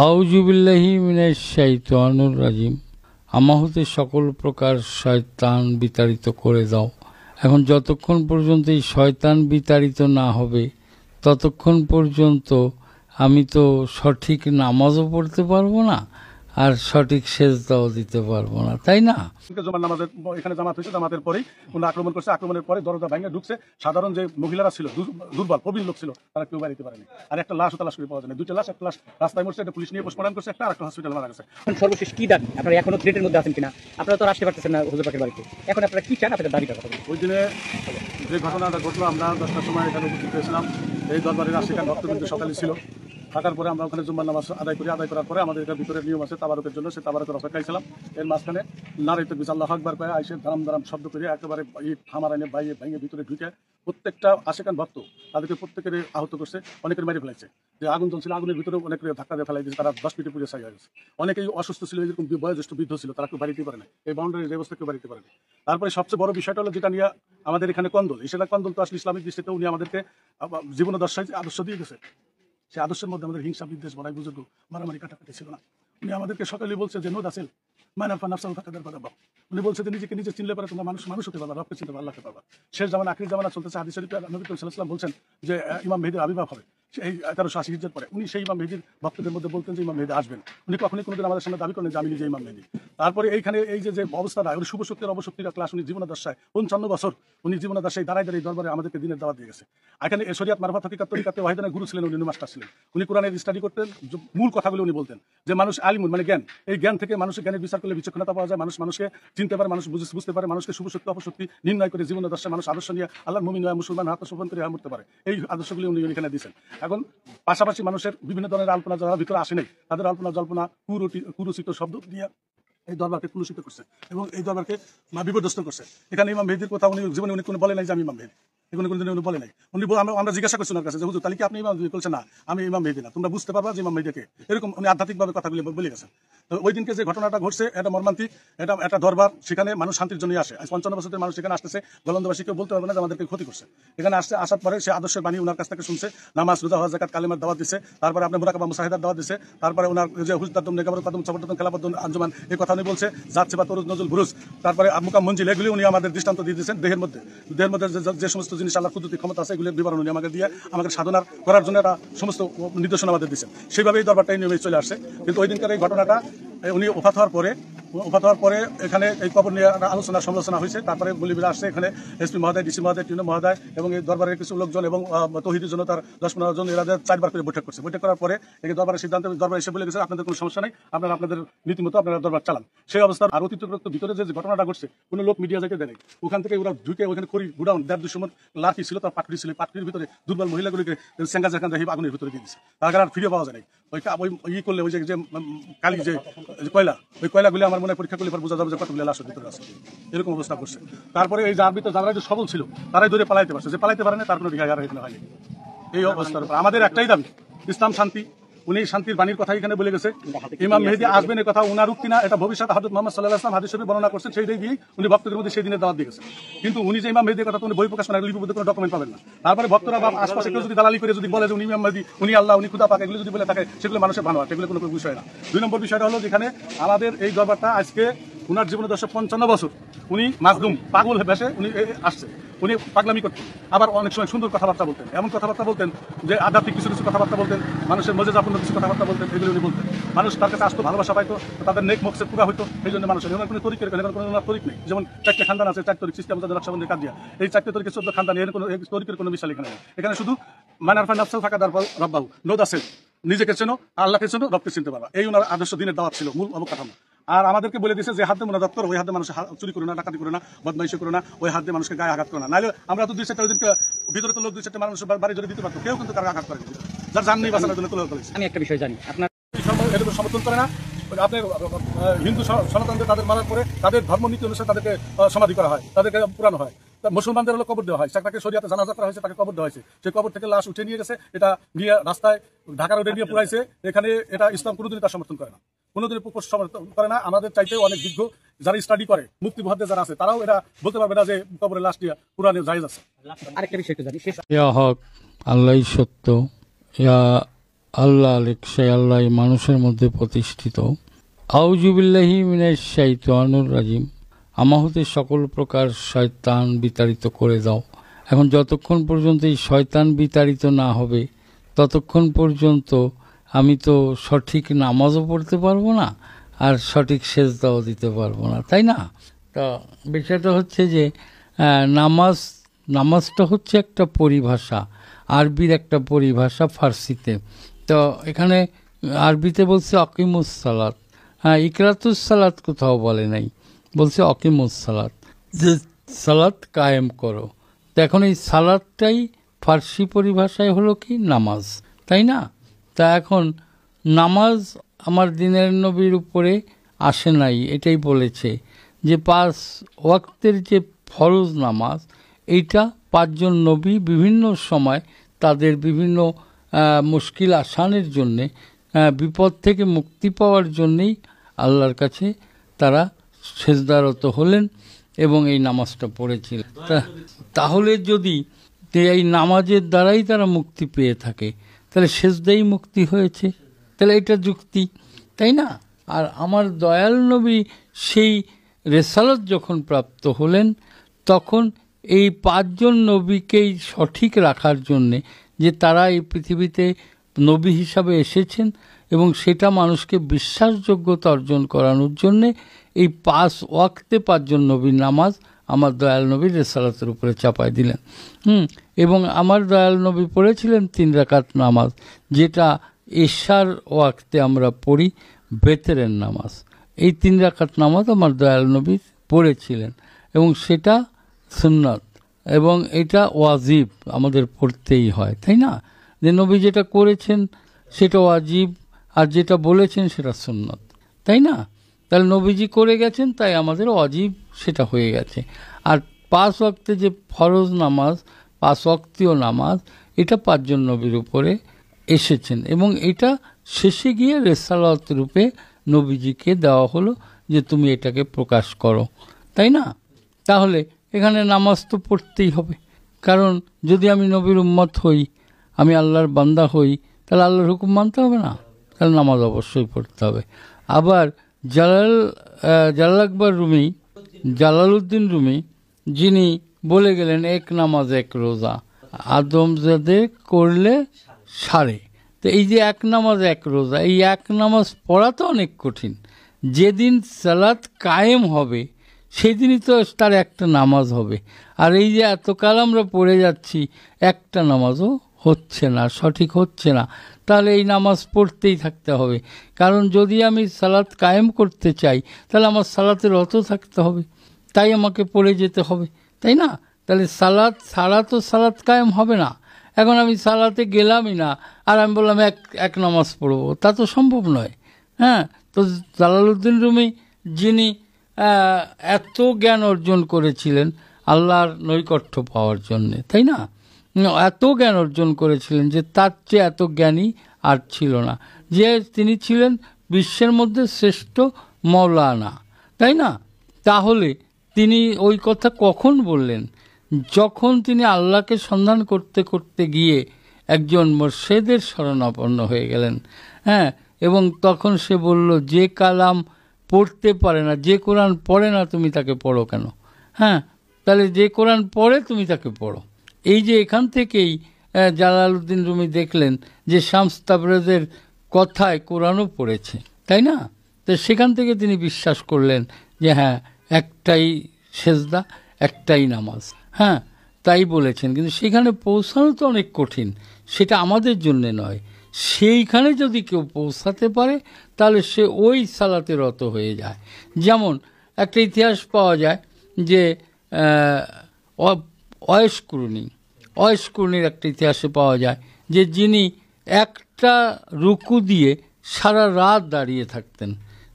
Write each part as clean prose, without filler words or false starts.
আউযুবিল্লাহি মিনাশ শাইতানির রাজিম। আমা হতে সকল প্রকার শয়তান বিতাড়িত করে দাও। এখন যতক্ষণ পর্যন্ত এই শয়তান বিতাড়িত না হবে ততক্ষণ পর্যন্ত আমি তো সঠিক নামাজও পড়তে পারবো না, আর সঠিক সেজদাও দিতে পারবো না, তাই না? জুমার নামাজের এখানে জামাত হয়েছে, জামাতের পরেই উনি আক্রমণ করছে। আক্রমণের পরে দরজা ভেঙে ঢুকছে। সাধারণ যে মহিলারা ছিল, দুর্বল প্রবীণ লোক ছিল, তারা কেউ বাড়িতে পারেনি। আর একটা লাশও তালাশ করে পাওয়া যায় না। দুইটা লাশ, একটা লাশ রাস্তায় মরছে, একটা পুলিশ নিয়ে পোস্টমর্টম করছে, একটা আরেকটা হসপিটাল মারা গেছে। সর্বশেষ কি দাবি? আপনারা এখনো থ্রেটের মধ্যে আছেন কিনা? আপনারা তো আসতে পারতেছেন না হুজুর পাকের বাড়িতে, এখন আপনারা কি চান? আপনাদের দাবিটা কথা বলুন। ওই দিনে যে ঘটনাটা ঘটলো, আমরা 10টার সময় এখানে উপস্থিত হয়েছিলাম। এই দরবারের আশিকার ভক্তবৃন্দ সকালে ছিল। থাকার পরে আমরা ওখানে জুম্মার নামাজ আদায় করার পরে আমাদের এটার ভিতরে নিয়ম আছে তাবারকের জন্য, সে তাবারকের অপেক্ষায় ছিলাম। এর মাঝখানে নারী তকবীর আল্লাহু আকবার পায় আইসে ধারাম ধারাম শব্দ করে একেবারে হামার আইনে ভেঙে ভিতরে ঢুকে প্রত্যেকটা আশিকান ভক্ত তাদেরকে প্রত্যেকের আহত করছে, অনেকের মেরে ফেলাইছে। যে আগুন জ্বলছিল, আগুনের ভিতরে অনেকের ধাক্কা দিয়ে ফেলাই দিয়েছে, তারা 10 মিনিটে পুড়ে ছাই হয়ে গেছে। অনেকেই অসুস্থ ছিল, এরকম বয়োজ্যেষ্ঠ বৃদ্ধ ছিল, তারা কেউ বাড়িতে পারে না, এই বাউন্ডারির ব্যবস্থা কেউ বাড়িতে পারে না। তারপরে সবচেয়ে বড় বিষয়টা হলো যেটা নিয়ে আমাদের এখানে কন্দল, সেটা কন্দল তো আসলে ইসলামিক দৃষ্টিতে উনি আমাদেরকে জীবনাদর্শ আদর্শ দিয়ে গেছে। সেই আদর্শের মধ্যে আমাদের হিংসা বিদ্বেষ বড়াই বুজুর্গ মারামারি কাটাকাটি ছিল না। উনি আমাদেরকে সকালে বলছে যে নোদ আসেল মানাফা নাফসাল ফাকাদার বাদাবা। উনি বলছে যে নিজেকে নিজে চিনলে পারে তোমরা মানুষ হতে পারবা, রবকে চিনতে পারবা, আল্লাহকে পারবা। শেষ জামানা আখির জামানা চলতেছে। হাদিস শরীফে নবী করিম সাল্লাল্লাহু আলাইহি ওয়াসাল্লাম বলছেন যে ইমাম মেহেদীর আবির্ভাব হবে এই 1380 হিজরত পরে। উনি সেই ইমাম মেহেদীর ভক্তদের মধ্যে বলতেন যে ইমাম মেহেদী আসবেন। উনি কখনোই কোনোদিন আমাদের সামনে দাবি করেন যে আমি নিজে ইমাম মেহেদী। তারপরে এইখানে এই যে অবস্থাটা, উনি শুভ শক্তির অবশক্তির ক্লাস উনি জীবনাদর্শায় 55 বছর উনি জীবনাদর্শায় দাঁড়ায় দরবারে আমাদেরকে দিনের দাওয়াত দিয়ে গেছে। এখানে শরিয়াত মারফত হাকিকাত তরিকাতে ওয়াহিদানের গুরু ছিলেন, উনি মাস্টার ছিলেন। উনি কোরআনের স্টাডি করতেন। মূল কথাগুলো উনি বলতেন যে মানুষ আলিমুন মানে জ্ঞান, এই জ্ঞান থেকে মানুষের জ্ঞানের বিচার করলে বিচক্ষণতা পাওয়া যায়, মানুষকে চিনতে পারে, মানুষ বুঝতে পারে, মানুষকে শুভ শক্তি অপশক্তি নির্ণয় করে জীবনাদর্শে মানুষ আদর্শ নিয়ে আল্লাহর মুমিন হয়, মুসলমান আত্মসমর্পণ করে মরতে পারে। এই আদর্শগুলি উনি এখানে দিয়েছেন। এখন পাশাপাশি মানুষের বিভিন্ন ধরনের আলপনা যারা ভিতরে আসে নাই, তাদের আলপনা জল্পনা কুরুচিত শব্দ দিয়ে এই দরবারকে কুলুষিত করছে এবং এই দরবারকে বিপর্যস্ত করছে। এখানে ইমাম মেহেদীর কথা উনি জীবনে উনি কোনো বলে নাই যে আমি ইমাম মেহেদী, এগুলো কোনোদিন উনি বলে নাই। উনি আমরা জিজ্ঞাসা করছি ওনার কাছে যে হুজুর তাহলে কি আপনি ইমাম মেহেদী? বলছে না, আমি ইমাম মেহেদী না, তোমরা বুঝতে পারবা যে ইমাম মেহেদীকে। এরকম উনি আধ্যাত্মিকভাবে কথাগুলি বলে গেছেন। তো ওই দিনকে যে ঘটনাটা ঘটছে এটা মর্মান্তিক। এটা একটা দরবার, সেখানে মানুষ শান্তির জন্য আসে। 55 বছরের মানুষ এখানে আসতেছে, গলন্দবাসী কেউ বলতে পারবে না যে আমাদেরকে ক্ষতি করছে। এখানে আসার পরে সে আদর্শের বাণী ওনার কাছ থেকে শুনছে, নামাজ রোজা হজ যাকাত কালেমার দাওয়াত দিচ্ছে, তারপরে আপনার মুরাকাবা মুসাহিদার দাওয়াত দিচ্ছে, তারপরে ওনার যে হুজদাতুম নেকাবত কাদম চবরদম খেলাফত আঞ্জুমান এই কথা উনি বলছে, যাচ্ছে বা তরুজ নজরুল বুরুজ, তারপরে মুকাম মঞ্জিল, এগুলি উনি আমাদের দৃষ্টান্ত দিয়ে দিয়েছেন। দেহের মধ্যে যে সমস্ত জিনিস আল্লাহর কুদরতি ক্ষমতা আছে এগুলির বিবরণ উনি আমাকে দিয়ে আমাকে সাধনা করার জন্য একটা সমস্ত নির্দেশনা আমাদের দিচ্ছেন। সেইভাবেই দরবারটা এই নিয়মে চলে আসছে। কিন্তু ওই দিনকার এই ঘটনাটা উনি ওফাত হওয়ার পরে এখানে এই কবর নিয়ে আলোচনা সমালোচনা হয়েছে। তারপরে গুলিবিরা আসছে, এখানে এসপি মহোদয়, ডিসি মহোদয়, টিউনো মহোদয় এবং এই দরবারের কিছু লোকজন এবং তৌহিদের জন্য তার 10-15 জন, এরা 4বার করে বৈঠক করছে। বৈঠক করার পরে এই দরবারের সিদ্ধান্ত, দরবার এসে বলে গেছে আপনাদের কোনো সমস্যা নেই, আপনারা আপনাদের নীতিমতো আপনারা দরবার চালান। সেই অবস্থার আর অতীত ভিতরে যে ঘটনাটা ঘটছে কোনো লোক মিডিয়া যেতে দেয়। ওখান থেকে ওরা ঢুকে ওখানে করি গুডাউন 1.5-2 মণ লাঠি ছিল, তার পাটকুড়ি ছিল, পাটকুড়ির ভিতরে দুর্বল মহিলাগুলিকে সেঙ্গা জাকান রাখি আগুনের ভিতরে দিয়ে দিচ্ছে। তার আর ফিরে পাওয়া যায় নাই। ওই করলে ওই যে কালি যে কয়লা, ওই কয়লাগুলি আমার মনে পরীক্ষা করলে বোঝা যাবে যে কতগুলো লাশের ভিতরে আছে। এরকম অবস্থা করছে। তারপরে এই যার ভিতরে যারা যে সবল ছিল তারাই ধরে পালাইতে পারছে, যে পালাইতে পারে না তার কোনো রিহাই আর এখানে হয়নি। এই অবস্থার উপর আমাদের একটাই দাবি, ইসলাম শান্তি। উনি শান্তির বাণীর কথা এখানে বলে গেছে। ইমাম মেহেদী আসবেন এর কথা উনার উক্তি না, এটা ভবিষ্যৎ হযরত মুহাম্মদ সাল্লাল্লাহু আলাইহি ওয়াসাল্লাম হাদিস শরীফে বর্ণনা করছেন, সেইটাই দিয়ে উনি ভক্তদের মধ্যে সেই দিনের দাওয়াত দিয়ে গেছেন। কিন্তু উনি যে ইমাম মেহেদীর কথা উনি বই প্রকাশ করেন, লিপিবদ্ধ কোনো ডকুমেন্ট পাবেন না। তারপরে ভক্তরা বা আশপাশে কেউ যদি দালালি করে যদি বলে যে উনি ইমাম মেহেদী, উনি আল্লাহ, উনি খুদা পাক, এগুলো যদি বলে থাকে সেগুলো মানুষের ভালো হয়, এগুলো কোনো বিষয় না। 2 নম্বর বিষয়টা হলো যেখানে আমাদের এই দরবারটা আজকে উনার জীবনাদর্শ 55 বছর উনি মাজলুম পাগল ভেসে উনি আসছে। উনি পাগলামি করতেন, আবার অনেক সময় সুন্দর কথাবার্তা বলতেন, এমন কথাবার্তা বলতেন যে আধ্যাত্মিক কিছু কথাবার্তা বলতেন, মানুষের মর্যাদাপূর্ণ কিছু কথাবার্তা বলতেন, এগুলো উনি বলতেন। মানুষ তার কাছে আসতো, ভালোবাসা পাইতো, তাদের নেক মকসদ পুরা হইতো। এই জন্য মানুষের এখানে কোনো তরিকের কোনো তরিক নেই। যেমন 4টে খানদান আছে, 4 তরিক সিস্টেম আমাদের নকশবন্দি কাদিয়া, এই 4টে তরিকের 14 খানদান, এর কোনো তরিকের কোনো মিশাল এখানে নেই। এখানে শুধু মানারফা নাফসাল ফাকাদার রব্বাহু, নোদ আছে, নিজেকে চেনো, আল্লাহকে চেনো, রবকে চিনতে পারবা। এই ওনার আদর্শ দিনের দাওয়াত ছিল, মূল অবকাঠামো। আর আমাদেরকে বলে দিয়েছে যে হাত দিয়ে মোনাজাত করো, ওই হাতে মানুষ চুরি করো না, ডাকাতি করো না, বদমাইশি করো না, ওই হাত দিয়ে মানুষকে গায়ে আঘাত করো না। নাহলে আমরা তো 2-4টা ওই দিনকে ভিতরে তো লোক 2-4টা মানুষ বাড়ি জড়িয়ে দিতে পারতো, কেউ কিন্তু কারো আঘাত করেনি, যার জান নেই বাঁচানোর জন্য তুলে করেছে। আমি একটা বিষয় জানি, আপনার এটুকু সমর্থন করে না। আপনার হিন্দু সনাতনদের তাদের মারার পরে তাদের ধর্মনীতি অনুসারে তাদেরকে সমাধি করা হয়, তাদেরকে পুরানো হয়। মুসলমানদের হলো কবর দেওয়া হয়, তাকে শরিয়াতে জানাজা করা হয়েছে, তাকে কবর দেওয়া হয়েছে। সেই কবর থেকে লাশ উঠে নিয়ে গেছে, এটা নিয়ে রাস্তায় ঢাকা রোডে নিয়ে পুরাইছে। এখানে এটা ইসলাম কোনোদিনই তার সমর্থন করে না, কোনোদিন সমর্থন করে না। আমাদের চাইতেও অনেক বিজ্ঞ যারা স্টাডি করে, মুফতি মুহাদ্দিস যারা আছে, তারাও এটা বলতে পারবে না যে কবরের লাশ নিয়ে পুরানো জায়েজ আছে। আরেকটা বিষয় তো জানি, শেষ ইয়া হক, আল্লাহই সত্য, ইয়া আল্লাহ আলেক সেই আল্লাহ মানুষের মধ্যে প্রতিষ্ঠিত। আউযুবিল্লাহি মিনাশ শাইতানির রাজিম। আমার হতে সকল প্রকার শয়তান বিতাড়িত করে দাও। এখন যতক্ষণ পর্যন্ত এই শয়তান বিতাড়িত না হবে ততক্ষণ পর্যন্ত আমি তো সঠিক নামাজও পড়তে পারবো না, আর সঠিক সেজদাও দিতে পারবো না, তাই না? তো বিষয়টা হচ্ছে যে নামাজটা হচ্ছে একটা পরিভাষা, আরবির একটা পরিভাষা ফার্সিতে। তো এখানে আরবিতে বলছে অকিমুস সালাত, ইকরাতুস সালাত কোথাও বলে নাই, বলছে অকিমুস সালাত, যে সালাত কায়েম করো। তো এখন এই সালাতটাই ফার্সি পরিভাষায় হলো কি নামাজ, তাই না? তা এখন নামাজ আমার দিনের নবীর উপরে আসে নাই, এটাই বলেছে যে 5 ওয়াক্তের যে ফরজ নামাজ, এইটা 5 জন নবী বিভিন্ন সময় তাদের বিভিন্ন মুশকিল আসানের জন্যে, বিপদ থেকে মুক্তি পাওয়ার জন্যেই আল্লাহর কাছে তারা সেজদারত হলেন এবং এই নামাজটা পড়েছিলেন। তাহলে যদি এই নামাজের দ্বারাই তারা মুক্তি পেয়ে থাকে, তাহলে সেজদাই মুক্তি হয়েছে, তাহলে এটা যুক্তি, তাই না? আর আমার দয়াল নবী সেই রেসালত যখন প্রাপ্ত হলেন, তখন এই 5 জন নবীকেই সঠিক রাখার জন্যে, যে তারা এই পৃথিবীতে নবী হিসাবে এসেছেন এবং সেটা মানুষকে বিশ্বাসযোগ্যতা অর্জন করানোর জন্যে এই 5 ওয়াক্তে 5 জন নবীর নামাজ আমার দয়াল নবীর রেসালাতের উপরে চাপাই দিলেন। এবং আমার দয়াল নবী পড়েছিলেন 3 রাকাত নামাজ, যেটা এশার ওয়াক্তে আমরা পড়ি বেতেরের নামাজ। এই 3 রাকাত নামাজ আমার দয়াল নবী পড়েছিলেন এবং সেটা সুন্নাত এবং এটা ওয়াজিব, আমাদের পড়তেই হয়, তাই না? যে নবী যেটা করেছেন সেটা ওয়াজিব, আর যেটা বলেছেন সেটা সুন্নাত, তাই না? তাহলে নবীজি করে গেছেন, তাই আমাদের ওয়াজিব সেটা হয়ে গেছে। আর 5 ওয়াক্তে যে ফরজ নামাজ, 5 ওয়াক্তীয় নামাজ, এটা 5 জন নবীর উপরে এসেছেন এবং এটা শেষে গিয়ে রেসালাত রূপে নবীজিকে দেওয়া হলো যে তুমি এটাকে প্রকাশ করো, তাই না? তাহলে এখানে নামাজ তো পড়তেই হবে, কারণ যদি আমি নবীর উম্মত হই, আমি আল্লাহর বান্দা হই, তাহলে আল্লাহর হুকুম মানতে হবে না? তাহলে নামাজ অবশ্যই পড়তে হবে। আবার জালালউদ্দিন রুমি যিনি বলে গেলেন 1 নামাজ 1 রোজা আদমজাদে করলে সারে। তো এই যে 1 নামাজ 1 রোজা, এই 1 নামাজ পড়া তো অনেক কঠিন। যেদিন সালাত কায়েম হবে সেদিনই তো তার একটা নামাজ হবে, আর এই যে এতকাল আমরা পড়ে যাচ্ছি একটা নামাজও হচ্ছে না, সঠিক হচ্ছে না, তাহলে এই নামাজ পড়তেই থাকতে হবে। কারণ যদি আমি সালাত কায়েম করতে চাই তাহলে আমার সালাতে রত থাকতে হবে, তাই আমাকে পড়ে যেতে হবে, তাই না? তাহলে সালাত ছাড়া তো সালাত কায়েম হবে না। এখন আমি সালাতে গেলামই না আর আমি বললাম এক নামাজ পড়বো, তা তো সম্ভব নয়। তো জালালউদ্দিন রুমি যিনি এত জ্ঞান অর্জন করেছিলেন আল্লাহর নৈকট্য পাওয়ার জন্যে, তাই না? এত জ্ঞান অর্জন করেছিলেন যে তার চেয়ে এত জ্ঞানী আর ছিল না, যে তিনি ছিলেন বিশ্বের মধ্যে শ্রেষ্ঠ মৌলানা, তাই না? তাহলে তিনি ওই কথা কখন বললেন? যখন তিনি আল্লাহকে সন্ধান করতে করতে গিয়ে একজন মুর্শিদের শরণাপন্ন হয়ে গেলেন, এবং তখন সে বলল, যে কালাম পড়তে পারে না, যে কোরআন পড়ে না, তুমি তাকে পড়ো কেন? তাহলে যে কোরআন পড়ে তুমি তাকে পড়ো। এই যে এখান থেকেই জালালউদ্দিন রুমি দেখলেন যে শামস তাবরেজের কথায় কোরআনও পড়েছে, তাই না? তো সেখান থেকে তিনি বিশ্বাস করলেন যে একটাই সেজদা, একটাই নামাজ, তাই বলেছেন। কিন্তু সেখানে পৌঁছানো তো অনেক কঠিন, সেটা আমাদের জন্যে নয়। সেইখানে যদি কেউ পৌঁছাতে পারে তাহলে সে ওই সালাতে রত হয়ে যায়। যেমন একটা ইতিহাস পাওয়া যায় যে অয়স্কুরনির একটা ইতিহাসে পাওয়া যায় যে যিনি একটা রুকু দিয়ে সারা রাত দাঁড়িয়ে থাকতেন,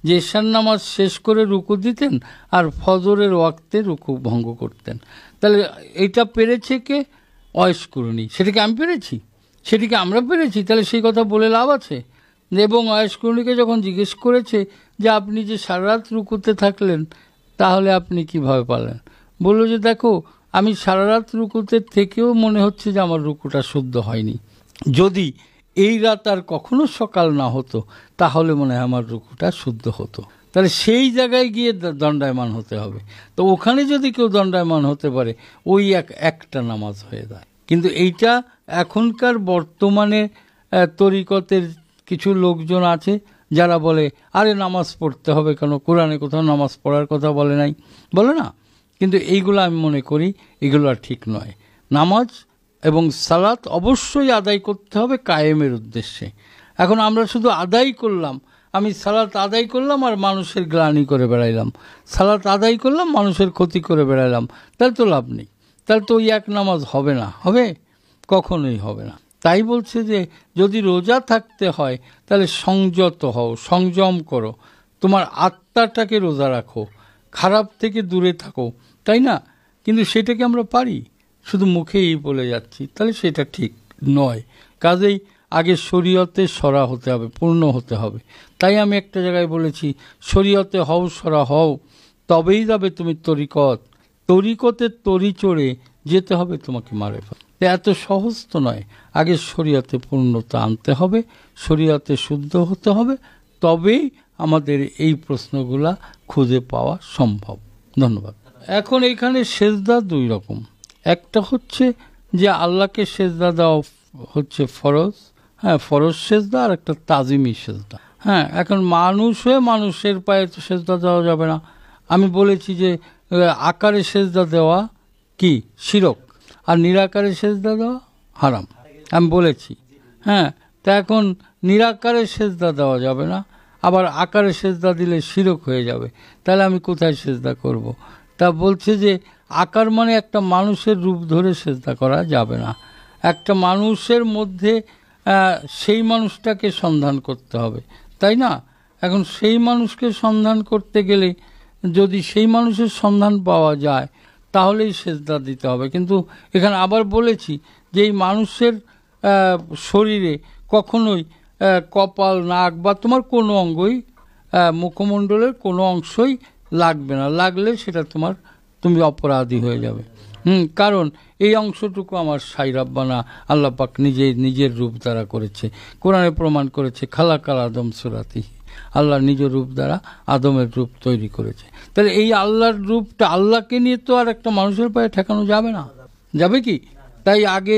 যে এশার নামাজ শেষ করে রুকু দিতেন আর ফজরের ওয়াক্তে রুকু ভঙ্গ করতেন। তাহলে এটা পেরেছে কে? অয়স্কুরনি। সেটাকে আমি পেরেছি? সেটিকে আমরা পেরেছি? তাহলে সেই কথা বলে লাভ আছে? এবং অয়স্কুরনিকে যখন জিজ্ঞেস করেছে যে আপনি যে সারা রাত রুকুতে থাকলেন, তাহলে আপনি কিভাবে পারলেন? বলল যে দেখো, আমি সারা রাত রুকুতে থেকেও মনে হচ্ছে যে আমার রুকুটা শুদ্ধ হয়নি। যদি এই রাত আর কখনো সকাল না হতো, তাহলে মনে হয় আমার রুকুটা শুদ্ধ হতো। তাহলে সেই জায়গায় গিয়ে দণ্ডায়মান হতে হবে। তো ওখানে যদি কেউ দণ্ডায়মান হতে পারে, ওই একটা নামাজ হয়ে যায়। কিন্তু এইটা এখনকার বর্তমানে তরিকতের কিছু লোকজন আছে যারা বলে, আরে নামাজ পড়তে হবে কেন, কোরআনে কোথাও নামাজ পড়ার কথা বলে নাই, বলে না। কিন্তু এইগুলো আমি মনে করি এগুলো আর ঠিক নয়। নামাজ এবং সালাত অবশ্যই আদায় করতে হবে কায়েমের উদ্দেশ্যে। এখন আমরা শুধু আদায় করলাম, আমি সালাত আদায় করলাম আর মানুষের গ্লানি করে বেড়াইলাম, সালাত আদায় করলাম মানুষের ক্ষতি করে বেড়াইলাম, তাহলে তো লাভ নেই। তাহলে তো ওই এক নামাজ হবে না, হবে? কখনোই হবে না। তাই বলছে যে যদি রোজা থাকতে হয় তাহলে সংযত হও, সংযম করো, তোমার আত্মাটাকে রোজা রাখো, খারাপ থেকে দূরে থাকো, তাই না? কিন্তু সেটাকে আমরা পারি, শুধু মুখেই বলে যাচ্ছি, তাহলে সেটা ঠিক নয়। কাজেই আগে শরীয়তে সরা হতে হবে, পূর্ণ হতে হবে। তাই আমি একটা জায়গায় বলেছি, শরীয়তে হও, সরা হও, তবেই যাবে তুমি তরিকত। তরিকতে তরি চড়ে যেতে হবে তোমাকে মারেফাত। এত সহজ তো নয়। আগে শরীয়তে পূর্ণতা আনতে হবে, শরীয়তে শুদ্ধ হতে হবে, তবেই আমাদের এই প্রশ্নগুলা খুঁজে পাওয়া সম্ভব। ধন্যবাদ। এখন এখানে সেজদা দুই রকম। একটা হচ্ছে যে আল্লাহকে সেজদা দেওয়া হচ্ছে ফরজ, হ্যাঁ, ফরজ সেজদা, আর একটা তাজিমি সেজদা। হ্যাঁ, এখন মানুষ হয়ে মানুষের পায়ে তো সেজদা দেওয়া যাবে না। আমি বলেছি যে আকারে সেজদা দেওয়া কি শিরক, আর নিরাকারে সেজদা দেওয়া হারাম, আমি বলেছি। হ্যাঁ, তা এখন নিরাকারে সেজদা দেওয়া যাবে না, আবার আকারে সেজদা দিলে শিরক হয়ে যাবে, তাহলে আমি কোথায় সেজদা করব? তা বলছে যে আকার মানে একটা মানুষের রূপ ধরে সেজদা করা যাবে না, একটা মানুষের মধ্যে সেই মানুষটাকে সন্ধান করতে হবে, তাই না? এখন সেই মানুষকে সন্ধান করতে গেলে যদি সেই মানুষের সন্ধান পাওয়া যায় তাহলেই সেজদা দিতে হবে। কিন্তু এখানে আবার বলেছি যে এই মানুষের শরীরে কখনোই কপাল, নাক বা তোমার কোনো অঙ্গই, মুখমণ্ডলের কোনো অংশই লাগবে না, লাগলে সেটা তুমি অপরাধী হয়ে যাবে। কারণ এই অংশটুকু আমার সাই রাব্বানা আল্লাহ পাক নিজের রূপ দ্বারা করেছে। কোরআনে প্রমাণ করেছে, খালাকাল আদম সুরাতি, আল্লাহ নিজ রূপ দ্বারা আদমের রূপ তৈরি করেছে। তাহলে এই আল্লাহর রূপটা, আল্লাহকে নিয়ে তো আর একটা মানুষের পায়ে ঠেকানো যাবে না, যাবে কি? তাই আগে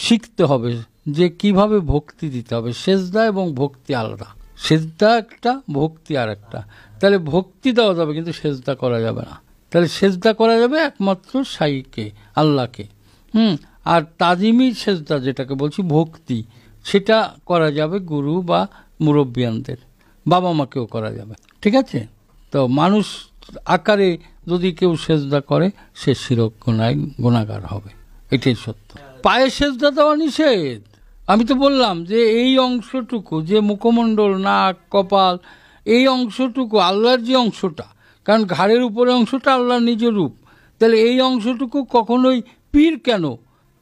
শিখতে হবে যে কিভাবে ভক্তি দিতে হবে। সেজদা এবং ভক্তি আলাদা, সেজদা একটা, ভক্তি আর একটা। তাহলে ভক্তি দেওয়া যাবে কিন্তু সেজদা করা যাবে না। তাহলে সেজদা করা যাবে একমাত্র সাইকে, আল্লাহকে। আর তাজিমি সেজদা যেটাকে বলছি ভক্তি, সেটা করা যাবে গুরু বা মুরব্বিয়ানদের, বাবা মাকেও করা যাবে, ঠিক আছে? তো মানুষ আকারে যদি কেউ সেজদা করে সে শিরক গুনাহগার হবে, এটাই সত্য। পায়ে সেজদা দেওয়া নিষেধ। আমি তো বললাম যে এই অংশটুকু, যে মুখমণ্ডল, নাক, কপাল, এই অংশটুকু আল্লাহর যে অংশটা, কারণ ঘাড়ের উপরে অংশটা আল্লাহর নিজ রূপ, তাহলে এই অংশটুকু কখনোই পীর কেন,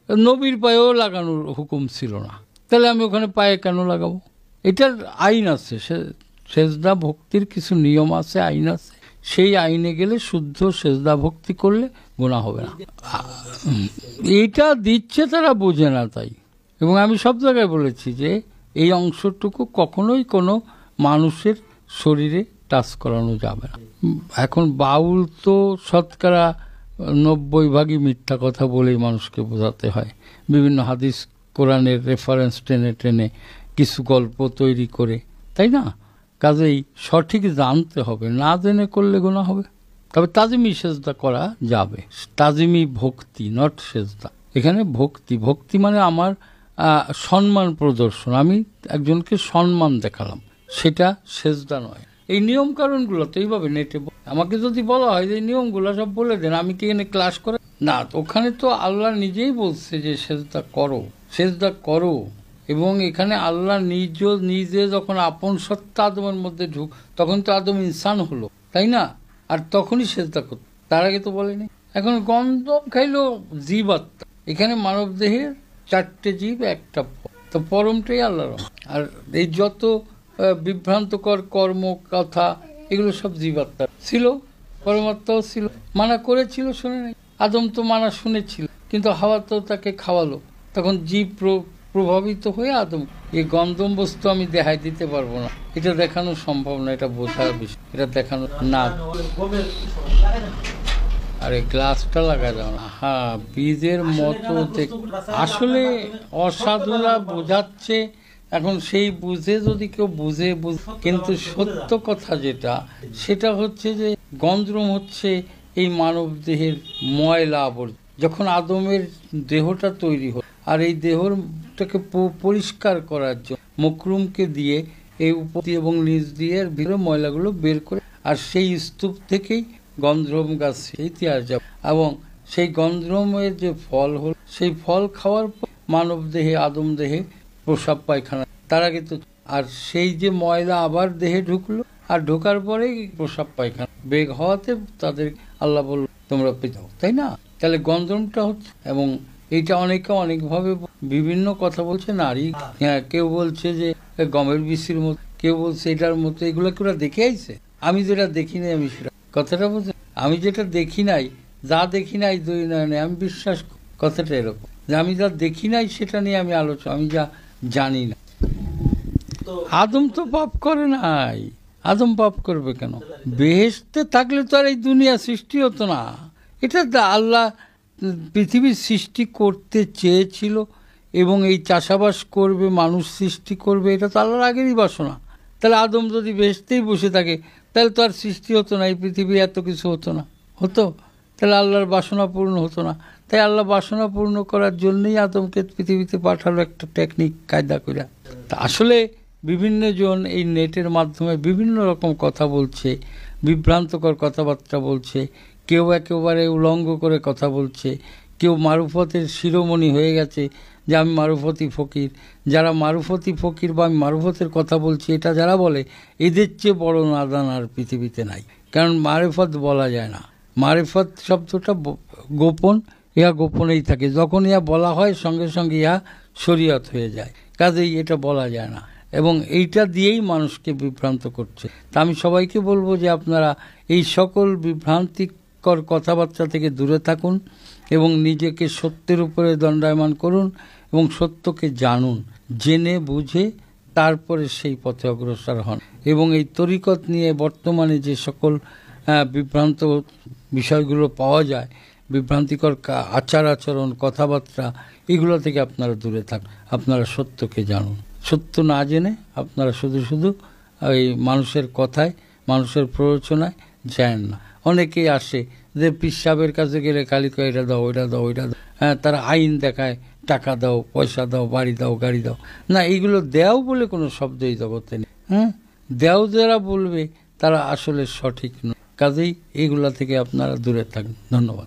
নবীর পায়েও লাগানোর হুকুম ছিল না, তাহলে আমি ওখানে পায়ে কেন লাগাবো? এটার আইন আছে, সেজদা ভক্তির কিছু নিয়ম আছে, আইন আছে, সেই আইনে গেলে শুদ্ধ সেজদা ভক্তি করলে গুনাহ হবে না। এইটা দিচ্ছে তারা বোঝে না, তাই। এবং আমি সব জায়গায় বলেছি যে এই অংশটুকু কখনোই কোনো মানুষের শরীরে টাচ করানো যাবে না। এখন বাউল তো শতকরা 90% মিথ্যা কথা বলেই মানুষকে বোঝাতে হয়, বিভিন্ন হাদিস কোরআনের রেফারেন্স টেনে টেনে কিছু গল্প তৈরি করে, তাই না? কাজেই সঠিক জানতে হবে, না জেনে করলে গুনাহ হবে। তবে তাজিমি সেজদা করা যাবে, তাজিমি ভক্তি, নট সেজদা। এখানে ভক্তি, ভক্তি মানে আমার সম্মান প্রদর্শন, আমি একজনকে সম্মান দেখালাম, সেটা সেজদা নয়। এই নিয়ম কারণগুলো তো এইভাবে নেটে আমাকে যদি বলা হয় যে নিয়মগুলো সব বলে দেন, আমি কি এখানে ক্লাস করে না? ওখানে তো আল্লাহ নিজেই বলছে যে সেজদা করো, সেজদা করো। এবং এখানে আল্লাহ নিজে যখন আপন সত্তা আদমের মধ্যে তখন তো আদম ইনসান হলো, তাই না? আর তখনই সেজদা করত, তার আগে তো বলেনি। এখন গন্ধম খাইলো জীব আত্মা, এখানে মানব দেহের 4টে জীব, একটা তো পরমটাই আল্লাহর। আর এই যত বিভ্রান্তকর কর্ম, কথা, এগুলো সব জীবাত্মা ছিল, পরমাত্মাও ছিল, মানা করেছিল, শুনে নাই। আদম তো মানা শুনেছিল, কিন্তু হাওয়া তো তাকে খাওয়ালো, তখন জীব প্রভাবিত হয়ে আদম। এই গন্ধম বস্তু আমি দেখাই দিতে পারবো না, এটা দেখানো সম্ভব না, এটা বোঝার বিষয়, এটা দেখানো না। আরে গ্লাসটা লাগা যাও না। হ্যাঁ, বীজের মতো আসলে অসাধুরা বোঝাচ্ছে। এখন সেই বুঝে যদি কেউ বুঝে, কিন্তু সত্য কথা যেটা, সেটা হচ্ছে যে গন্ধ্রম হচ্ছে এই মানব দেহের ময়লা আবর্জনা। যখন আদমের দেহটা তৈরি হল, আর এই দেহটাকে পরিষ্কার করার জন্য মকরুমকে দিয়ে এই উপর এবং নিচ দিয়ে ভিতরে ময়লাগুলো বের করে, আর সেই স্তূপ থেকেই গন্ধ্রম গাছ ইতিহাস যাব, এবং সেই গন্ধ্রমের যে ফল হল, সেই ফল খাওয়ার পর মানব দেহে, আদম দেহে প্রসাব পায়খানা, তারা কিন্তু, আর সেই যে ময়লা আবার দেহে ঢুকলো, আর ঢোকার পরেই প্রসাব পায়খানা বেগ হওয়াতে তাদের আল্লাহ বলল তোমরা পেয়ে যাও, তাই না? তাহলে গন্ধ্রমটা হচ্ছে, এবং এইটা অনেকে অনেকভাবে বিভিন্ন কথা বলছে। নারী, হ্যাঁ, কেউ বলছে যে গমের বিচির মতো, কেউ বলছে এটার মতো। এগুলো কেউ দেখে আইছে? আমি যেটা দেখি নাই, আমি সেটা কথাটা বলছি, আমি যেটা দেখি নাই, যা দেখি নাই দুই নয়নে আমি বিশ্বাস, কথাটা এরকম যে আমি যা দেখি নাই সেটা নিয়ে আমি আলোচনা, আমি যা জানি না। আদম তো পাপ করে নাই, আদম পাপ করবে কেন? বেহেশতে থাকলে তো আর এই দুনিয়া সৃষ্টি হতো না। এটা আল্লাহ পৃথিবীর সৃষ্টি করতে চেয়েছিল, এবং এই চাষাবাস করবে, মানুষ সৃষ্টি করবে, এটা তো আল্লাহর আগেরই বাসনা। তাহলে আদম যদি বেহেশতেই বসে থাকে, তাহলে তো আর সৃষ্টি হতো না, এই পৃথিবী এত কিছু হতো না, হতো? তাহলে আল্লাহর বাসনা পূর্ণ হতো না। তাই আল্লাহ বাসনা পূর্ণ করার জন্যই আদমকে পৃথিবীতে পাঠালো, একটা টেকনিক, কায়দা করে। তা আসলে বিভিন্ন জন এই নেটের মাধ্যমে বিভিন্ন রকম কথা বলছে, বিভ্রান্তকর কথাবার্তা বলছে, কেউ একেবারে উলঙ্গ করে কথা বলছে, কেউ মারুফতের শিরোমণি হয়ে গেছে যে আমি মারুফতি ফকির। যারা মারুফতি ফকির বা আমি মারুফতের কথা বলছি, এটা যারা বলে, এদের চেয়ে বড় নাদান আর পৃথিবীতে নাই। কারণ মারেফত বলা যায় না, মারেফত শব্দটা গোপন, ইহা গোপনেই থাকে। যখন ইহা বলা হয় সঙ্গে সঙ্গে ইহা শরীয়ত হয়ে যায়, কাজেই এটা বলা যায় না, এবং এইটা দিয়েই মানুষকে বিভ্রান্ত করছে। তা আমি সবাইকে বলবো যে আপনারা এই সকল বিভ্রান্তিকর কথাবার্তা থেকে দূরে থাকুন, এবং নিজেকে সত্যের উপরে দণ্ডায়মান করুন, এবং সত্যকে জানুন, জেনে বুঝে তারপরে সেই পথে অগ্রসর হন। এবং এই তরিকত নিয়ে বর্তমানে যে সকল বিভ্রান্ত বিষয়গুলো পাওয়া যায়, বিভ্রান্তিকর আচার আচরণ, কথাবার্তা, এগুলো থেকে আপনারা দূরে থাকুন। আপনারা সত্যকে জানুন। সত্য না জেনে আপনারা শুধু শুধু ওই মানুষের কথায়, মানুষের প্ররোচনায় যায় না। অনেকেই আসে যে পীর সাহেবের কাছে গেলে খালি কয় এটা দাও, ওইটা দাও, ওইটা দাও। হ্যাঁ, তারা আইন দেখায়, টাকা দাও, পয়সা দাও, বাড়ি দাও, গাড়ি দাও। না, এইগুলো দেও বলে কোনো শব্দই জগতে নেই। হ্যাঁ, দেও যারা বলবে তারা আসলে সঠিক নয়। কাজেই এইগুলা থেকে আপনারা দূরে থাকুন। ধন্যবাদ।